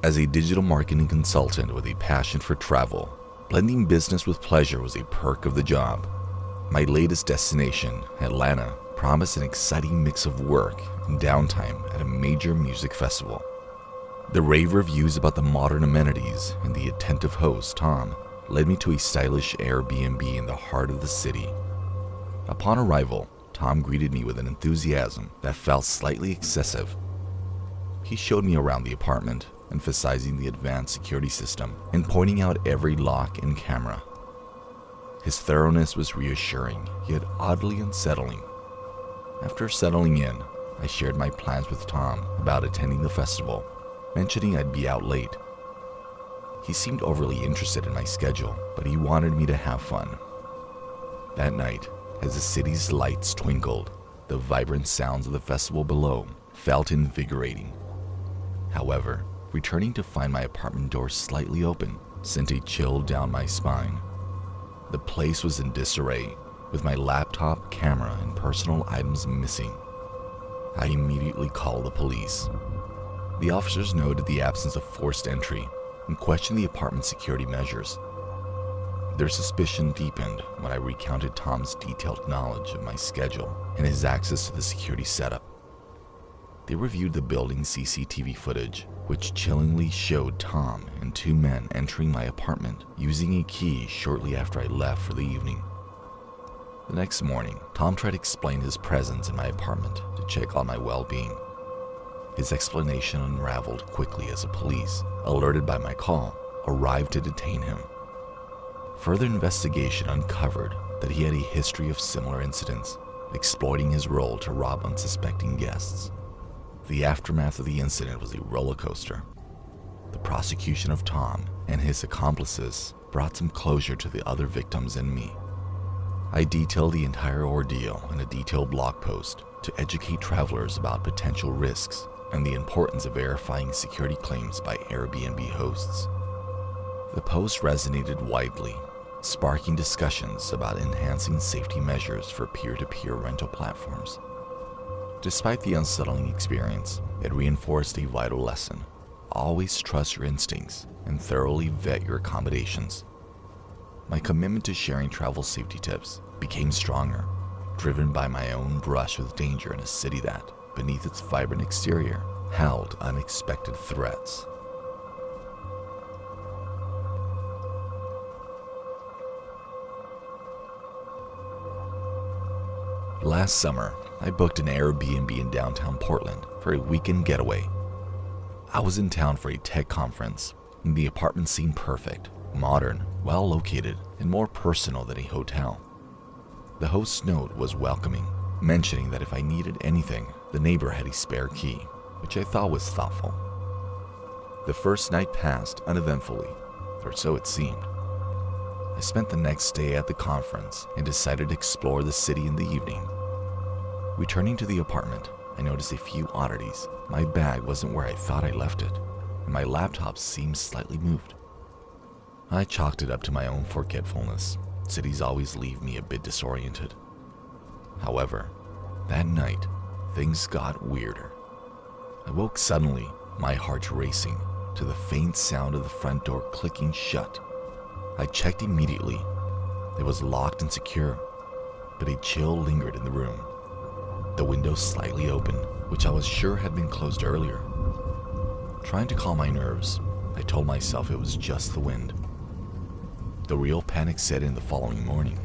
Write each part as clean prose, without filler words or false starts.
As a digital marketing consultant with a passion for travel, blending business with pleasure was a perk of the job. My latest destination, Atlanta, promised an exciting mix of work and downtime at a major music festival. The rave reviews about the modern amenities and the attentive host, Tom, led me to a stylish Airbnb in the heart of the city. Upon arrival, Tom greeted me with an enthusiasm that felt slightly excessive. He showed me around the apartment, emphasizing the advanced security system and pointing out every lock and camera. His thoroughness was reassuring, yet oddly unsettling. After settling in, I shared my plans with Tom about attending the festival, mentioning I'd be out late. He seemed overly interested in my schedule, but he wanted me to have fun. That night, as the city's lights twinkled, the vibrant sounds of the festival below felt invigorating. However, returning to find my apartment door slightly open sent a chill down my spine. The place was in disarray, with my laptop, camera, and personal items missing. I immediately called the police. The officers noted the absence of forced entry and questioned the apartment's security measures. Their suspicion deepened when I recounted Tom's detailed knowledge of my schedule and his access to the security setup. They reviewed the building's CCTV footage, which chillingly showed Tom and two men entering my apartment using a key shortly after I left for the evening. The next morning, Tom tried to explain his presence in my apartment to check on my well-being. His explanation unraveled quickly as the police, alerted by my call, arrived to detain him. Further investigation uncovered that he had a history of similar incidents, exploiting his role to rob unsuspecting guests. The aftermath of the incident was a roller coaster. The prosecution of Tom and his accomplices brought some closure to the other victims and me. I detailed the entire ordeal in a detailed blog post to educate travelers about potential risks and the importance of verifying security claims by Airbnb hosts. The post resonated widely, sparking discussions about enhancing safety measures for peer-to-peer rental platforms. Despite the unsettling experience, it reinforced a vital lesson. Always trust your instincts and thoroughly vet your accommodations. My commitment to sharing travel safety tips became stronger, driven by my own brush with danger in a city that, beneath its vibrant exterior, held unexpected threats. Last summer, I booked an Airbnb in downtown Portland for a weekend getaway. I was in town for a tech conference, and the apartment seemed perfect, modern, well located, and more personal than a hotel. The host's note was welcoming, mentioning that if I needed anything, the neighbor had a spare key, which I thought was thoughtful. The first night passed uneventfully, or so it seemed. I spent the next day at the conference and decided to explore the city in the evening. Returning to the apartment, I noticed a few oddities. My bag wasn't where I thought I left it, and my laptop seemed slightly moved. I chalked it up to my own forgetfulness. Cities always leave me a bit disoriented. However, that night, things got weirder. I woke suddenly, my heart racing, to the faint sound of the front door clicking shut. I checked immediately. It was locked and secure, but a chill lingered in the room. The window slightly open, which I was sure had been closed earlier. Trying to calm my nerves, I told myself it was just the wind. The real panic set in the following morning.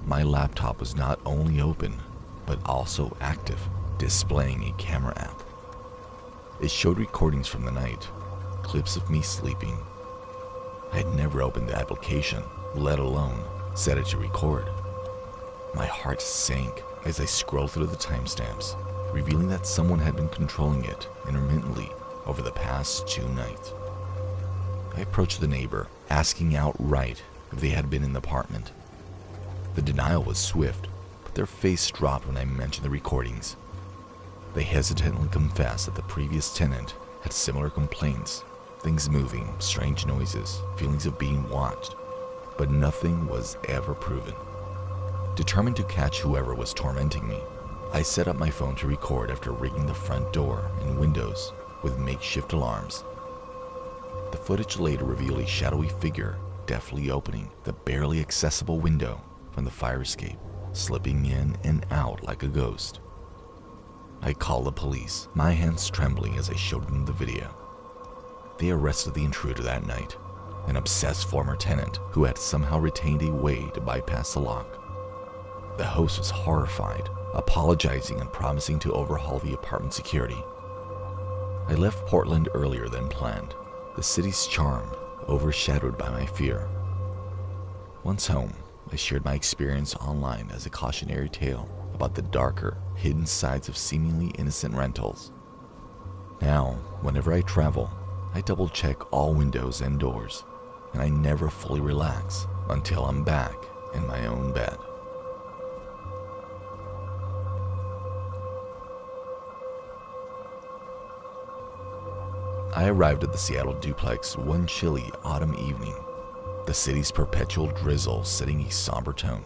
My laptop was not only open, but also active, displaying a camera app. It showed recordings from the night, clips of me sleeping. I had never opened the application, let alone set it to record. My heart sank as I scrolled through the timestamps, revealing that someone had been controlling it intermittently over the past 2 nights. I approached the neighbor, asking outright if they had been in the apartment. The denial was swift, but their face dropped when I mentioned the recordings. They hesitantly confessed that the previous tenant had similar complaints, things moving, strange noises, feelings of being watched, but nothing was ever proven. Determined to catch whoever was tormenting me, I set up my phone to record after rigging the front door and windows with makeshift alarms. The footage later revealed a shadowy figure deftly opening the barely accessible window from the fire escape, slipping in and out like a ghost. I called the police, my hands trembling as I showed them the video. They arrested the intruder that night, an obsessed former tenant who had somehow retained a way to bypass the lock. The host was horrified, apologizing and promising to overhaul the apartment security. I left Portland earlier than planned, the city's charm overshadowed by my fear. Once home, I shared my experience online as a cautionary tale about the darker, hidden sides of seemingly innocent rentals. Now, whenever I travel, I double-check all windows and doors, and I never fully relax until I'm back in my own bed. I arrived at the Seattle duplex one chilly autumn evening, the city's perpetual drizzle setting a somber tone.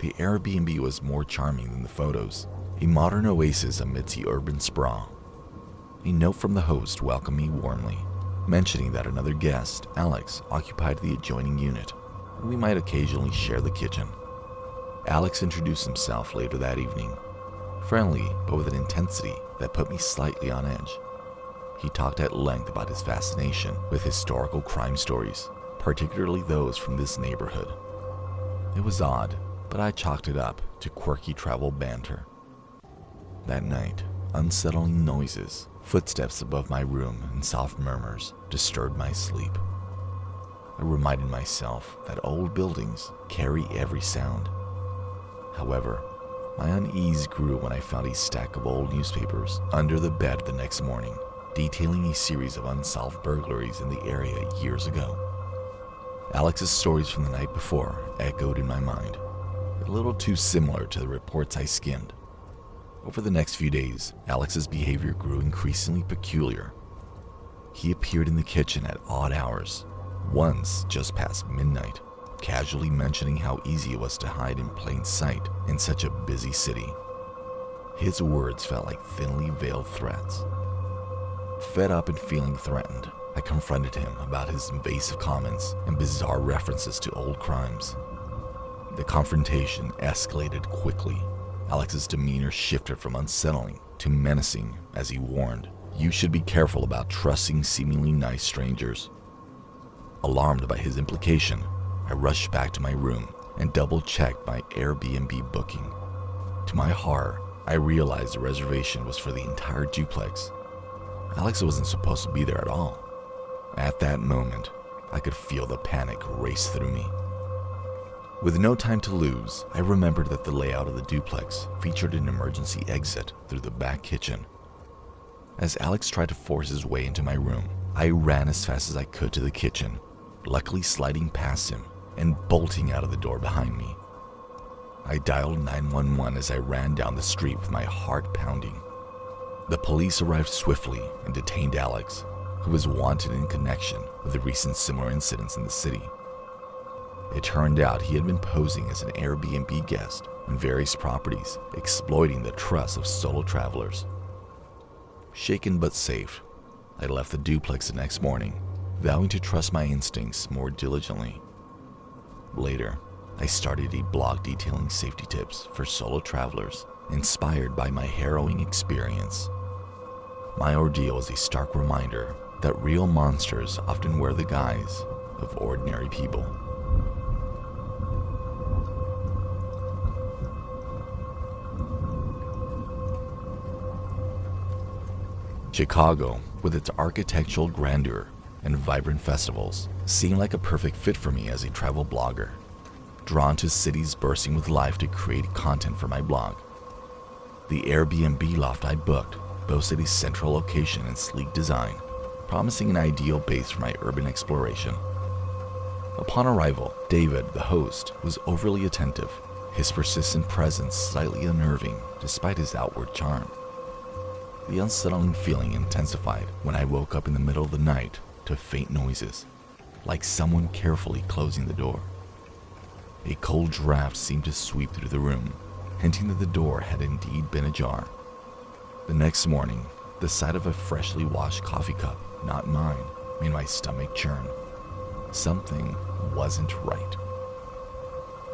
The Airbnb was more charming than the photos, a modern oasis amidst the urban sprawl. A note from the host welcomed me warmly, mentioning that another guest, Alex, occupied the adjoining unit, and we might occasionally share the kitchen. Alex introduced himself later that evening, friendly but with an intensity that put me slightly on edge. He talked at length about his fascination with historical crime stories, particularly those from this neighborhood. It was odd, but I chalked it up to quirky travel banter. That night, unsettling noises, footsteps above my room, and soft murmurs disturbed my sleep. I reminded myself that old buildings carry every sound. However, my unease grew when I found a stack of old newspapers under the bed the next morning, detailing a series of unsolved burglaries in the area years ago. Alex's stories from the night before echoed in my mind, a little too similar to the reports I skimmed. Over the next few days, Alex's behavior grew increasingly peculiar. He appeared in the kitchen at odd hours, once just past midnight, casually mentioning how easy it was to hide in plain sight in such a busy city. His words felt like thinly veiled threats. Fed up and feeling threatened, I confronted him about his invasive comments and bizarre references to old crimes. The confrontation escalated quickly. Alex's demeanor shifted from unsettling to menacing as he warned, "You should be careful about trusting seemingly nice strangers." Alarmed by his implication, I rushed back to my room and double-checked my Airbnb booking. To my horror, I realized the reservation was for the entire duplex. Alex wasn't supposed to be there at all. At that moment, I could feel the panic race through me. With no time to lose, I remembered that the layout of the duplex featured an emergency exit through the back kitchen. As Alex tried to force his way into my room, I ran as fast as I could to the kitchen, luckily sliding past him and bolting out of the door behind me. I dialed 911 as I ran down the street with my heart pounding. The police arrived swiftly and detained Alex, who was wanted in connection with the recent similar incidents in the city. It turned out he had been posing as an Airbnb guest on various properties, exploiting the trust of solo travelers. Shaken but safe, I left the duplex the next morning, vowing to trust my instincts more diligently. Later, I started a blog detailing safety tips for solo travelers, inspired by my harrowing experience. My ordeal was a stark reminder that real monsters often wear the guise of ordinary people. Chicago, with its architectural grandeur and vibrant festivals, seemed like a perfect fit for me as a travel blogger, drawn to cities bursting with life to create content for my blog. The Airbnb loft I booked boasted a central location and sleek design, promising an ideal base for my urban exploration. Upon arrival, David, the host, was overly attentive, his persistent presence slightly unnerving despite his outward charm. The unsettling feeling intensified when I woke up in the middle of the night to faint noises, like someone carefully closing the door. A cold draft seemed to sweep through the room, hinting that the door had indeed been ajar. The next morning, the sight of a freshly washed coffee cup, not mine, made my stomach churn. Something wasn't right.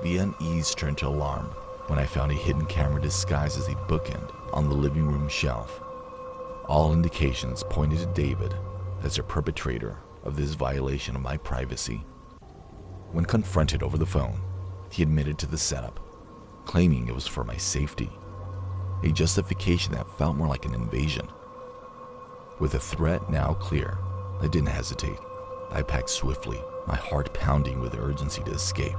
The unease turned to alarm when I found a hidden camera disguised as a bookend on the living room shelf. All indications pointed to David as the perpetrator of this violation of my privacy. When confronted over the phone, he admitted to the setup, claiming it was for my safety, a justification that felt more like an invasion. With the threat now clear, I didn't hesitate. I packed swiftly, my heart pounding with urgency to escape.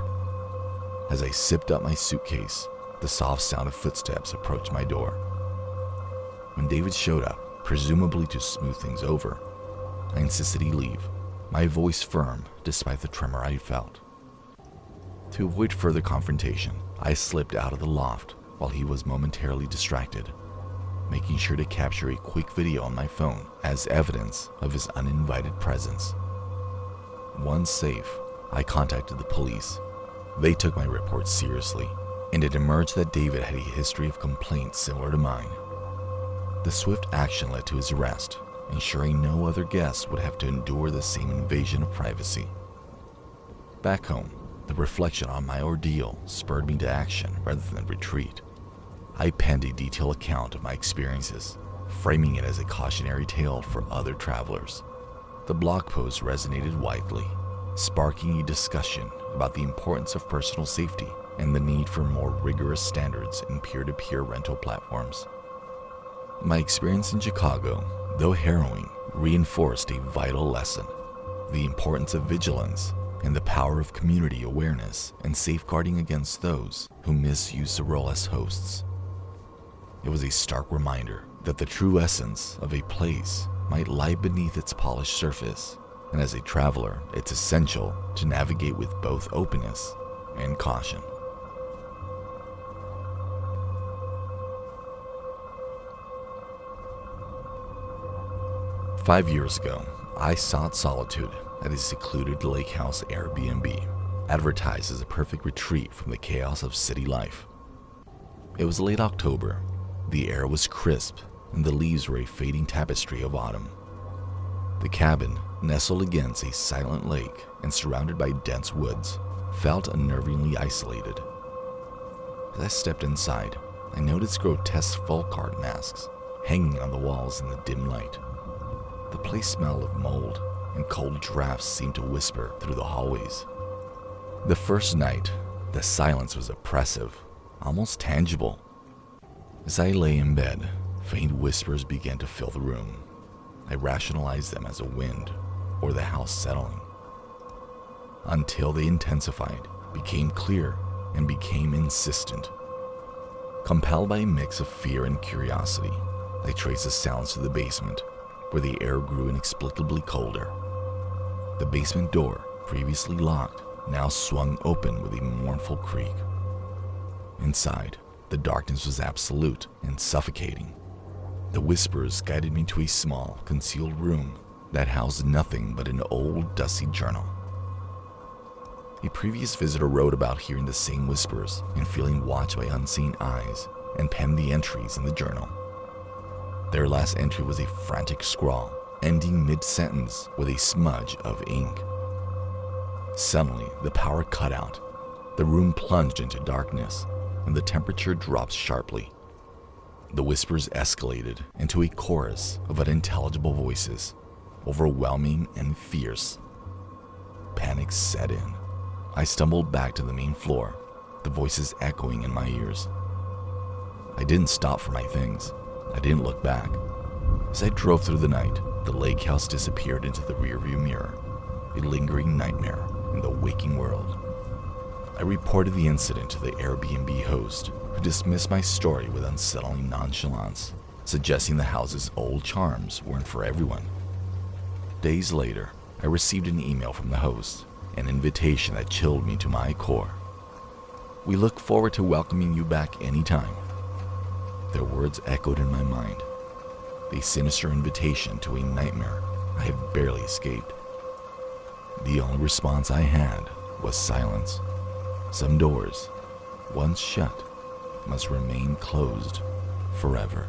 As I zipped up my suitcase, the soft sound of footsteps approached my door. When David showed up, presumably to smooth things over, I insisted he leave, my voice firm despite the tremor I felt. To avoid further confrontation, I slipped out of the loft while he was momentarily distracted, making sure to capture a quick video on my phone as evidence of his uninvited presence. Once safe, I contacted the police. They took my report seriously, and it emerged that David had a history of complaints similar to mine. The swift action led to his arrest, ensuring no other guests would have to endure the same invasion of privacy. Back home, the reflection on my ordeal spurred me to action rather than retreat. I penned a detailed account of my experiences, framing it as a cautionary tale for other travelers. The blog post resonated widely, sparking a discussion about the importance of personal safety and the need for more rigorous standards in peer-to-peer rental platforms. My experience in Chicago, though harrowing, reinforced a vital lesson: the importance of vigilance and the power of community awareness and safeguarding against those who misuse the role as hosts. It was a stark reminder that the true essence of a place might lie beneath its polished surface, and as a traveler, it's essential to navigate with both openness and caution. Five years ago, I sought solitude at a secluded lake house Airbnb, advertised as a perfect retreat from the chaos of city life. It was late October. The air was crisp, and the leaves were a fading tapestry of autumn. The cabin, nestled against a silent lake and surrounded by dense woods, felt unnervingly isolated. As I stepped inside, I noticed grotesque folk art masks hanging on the walls in the dim light. The place smelled of mold, and cold drafts seemed to whisper through the hallways. The first night, the silence was oppressive, almost tangible. As I lay in bed, faint whispers began to fill the room. I rationalized them as a wind or the house settling, until they intensified, became clear, and became insistent. Compelled by a mix of fear and curiosity, I traced the sounds to the basement, where the air grew inexplicably colder. The basement door, previously locked, now swung open with a mournful creak. Inside, the darkness was absolute and suffocating. The whispers guided me to a small, concealed room that housed nothing but an old, dusty journal. A previous visitor wrote about hearing the same whispers and feeling watched by unseen eyes, and penned the entries in the journal. Their last entry was a frantic scrawl, ending mid-sentence with a smudge of ink. Suddenly, the power cut out. The room plunged into darkness, and the temperature dropped sharply. The whispers escalated into a chorus of unintelligible voices, overwhelming and fierce. Panic set in. I stumbled back to the main floor, the voices echoing in my ears. I didn't stop for my things. I didn't look back. As I drove through the night, the lake house disappeared into the rearview mirror, a lingering nightmare in the waking world. I reported the incident to the Airbnb host, who dismissed my story with unsettling nonchalance, suggesting the house's old charms weren't for everyone. Days later, I received an email from the host, an invitation that chilled me to my core. "We look forward to welcoming you back anytime." Their words echoed in my mind, a sinister invitation to a nightmare I had barely escaped. The only response I had was silence. Some doors, once shut, must remain closed forever.